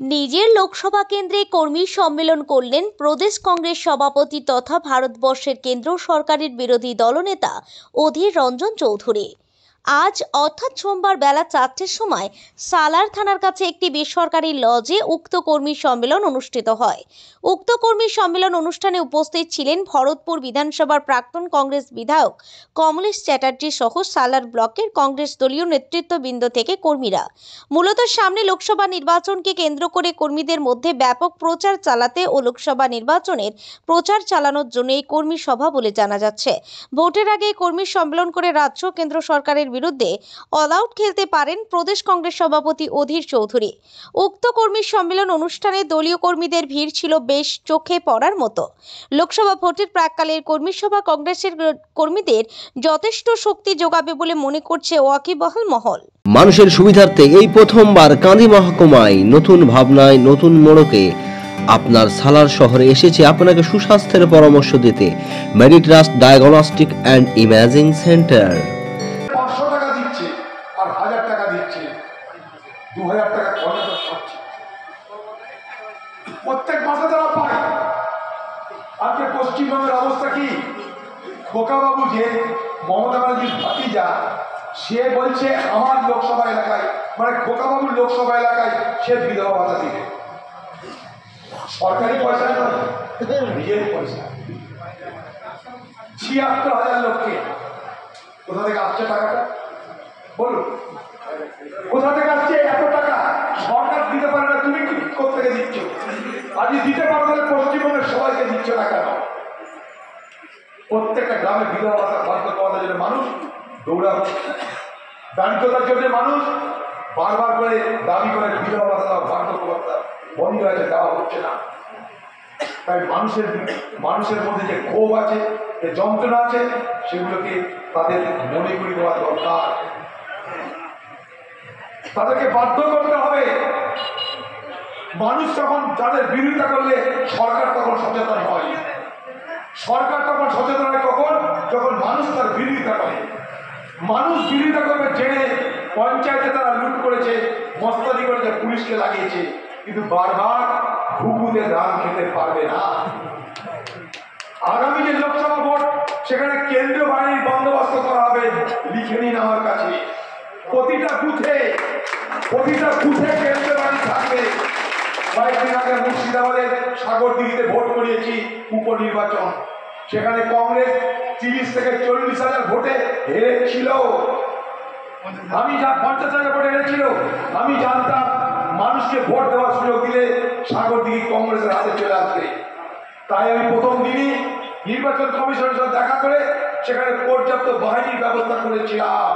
নিজের লোকসভা কেন্দ্রে কর্মী সম্মেলন করলেন প্রদেশ কংগ্রেস সভাপতি তথা ভারতবর্ষের কেন্দ্র সরকারের বিরোধী দলনেতা অধীর রঞ্জন চৌধুরী। আজ অর্থাৎ সোমবার বেলা 4টের সময় সালার থানার কাছে একটি বেসরকারি লজে উক্ত কর্মী সম্মেলন অনুষ্ঠিত হয়। উক্ত কর্মী সম্মেলন অনুষ্ঠানে উপস্থিত ছিলেন ভরতপুর বিধানসভার প্রাক্তন কংগ্রেস বিধায়ক কমলেশ চ্যাটার্জি সহ সালার ব্লকের কংগ্রেস দলীয় নেতৃত্ববৃন্দ থেকে কর্মীরা। মূলত সামনে লোকসভা নির্বাচনকে কেন্দ্র করে কর্মীদের মধ্যে ব্যাপক প্রচার চালাতে ও লোকসভা নির্বাচনের প্রচার চালানোর জন্য এই কর্মী সভা বলে জানা যাচ্ছে। ভোটের আগে কর্মী সম্মেলন করে রাজ্য কেন্দ্র সরকারের বিরুদ্ধে অল আউট খেলতে পারেন প্রদেশ কংগ্রেস সভাপতি অধীর চৌধুরী। উক্ত কর্মী সম্মেলন অনুষ্ঠানে দলীয় কর্মীদের ভিড় ছিল বেশ চোখে পড়ার মতো। লোকসভা ভোটের প্রাক্কালের কর্মী সভা কংগ্রেসের কর্মীদের যথেষ্ট শক্তি যোগাবে বলে মনে করছে ওয়াকিবহাল মহল। মানুষের সুবিধার্থে এই প্রথমবার কান্দি মহকুমায় নতুন ভাবনায় নতুন মোড়কে আপনার সালার শহরে এসেছে আপনাকে সুস্বাস্থ্যের পরামর্শ দিতে Meditrust diagnostic and imaging centre. 500 টাকা দিচ্ছে আর 1000 টাকা দিচ্ছে, 2000 টাকা খরচ হচ্ছে প্রত্যেক মাসে তারা পায়। আজকে পশ্চিমবঙ্গের অবস্থা কি? খোকাবাবু যে মমতা ব্যানার্জির ভাতিজা, সে বলছে আমার লোকসভা এলাকায়, মানে খোকাবাবুর লোকসভা এলাকায় সে বিধবা ভাতা দিবে। সরকারি পয়সা নয়, নিজের পয়সা। ৭৬,০০০ লোককে কোথা থেকে আসছে টাকাটা বলুন? কোথা থেকে আসছে এত টাকা? সরকার দিতে পারে না, তুমি কোথেকে দিচ্ছ? আজ দিতে পারবে না, পশ্চিমবঙ্গের সবাইকে দিচ্ছ না কেন? প্রত্যেকটা গ্রামে বিধবা ভাতা বাধ্য করার জন্য মানুষ দৌড়াচ্ছে, দারিদ্রতার জন্য মানুষ বারবার করে দাবি করে বিধবা ভাতা বার্ধক্যভাতা বন্ধ হয়েছে, দেওয়া হচ্ছে না। তাই মানুষের মধ্যে যে ক্ষোভ আছে, যে যন্ত্রণা আছে, সেগুলোকে তাদের মনে করে দেওয়া দরকার। তাদেরকে বাধ্য করতে হবে। মানুষ যখন যাদের বিরোধিতা করলে সরকার তখন সচেতন হয়। সরকার তখন সচেতন হয় কখন? যখন মানুষ তার বিরোধিতা করে। মানুষ বিরোধিতা করবে জেনে পঞ্চায়েতে তারা লুট করেছে, মস্তানি করেছে, পুলিশকে লাগিয়েছে, কিন্তু বারবার ঘুঘুতে ধান খেতে পারবে না। আগামী যে লোকসভা ভোট, সেখানে কেন্দ্রীয় বাহিনীর বন্দোবস্ত করা হবে, লিখে নিন আমার কাছে। প্রতিটা বুথে কেন্দ্রীয় বাহিনী থাকবে। কয়েকদিন আগে মুর্শিদাবাদের সাগরদিঘিতে ভোট করিয়েছি, উপনির্বাচন। সেখানে কংগ্রেস 30 থেকে 40,000 ভোটে হেরেছিল। আমি 50,000 ভোটে হেরেছিল। আমি জানতাম মানুষকে ভোট দেওয়ার সুযোগ দিলে সাগরদিঘি কংগ্রেসের হাতে চলে আসবে। তাই আমি প্রথম দিনই নির্বাচন কমিশনের সাথে দেখা করে সেখানে পর্যাপ্ত বাহিনীর ব্যবস্থা করেছিলাম।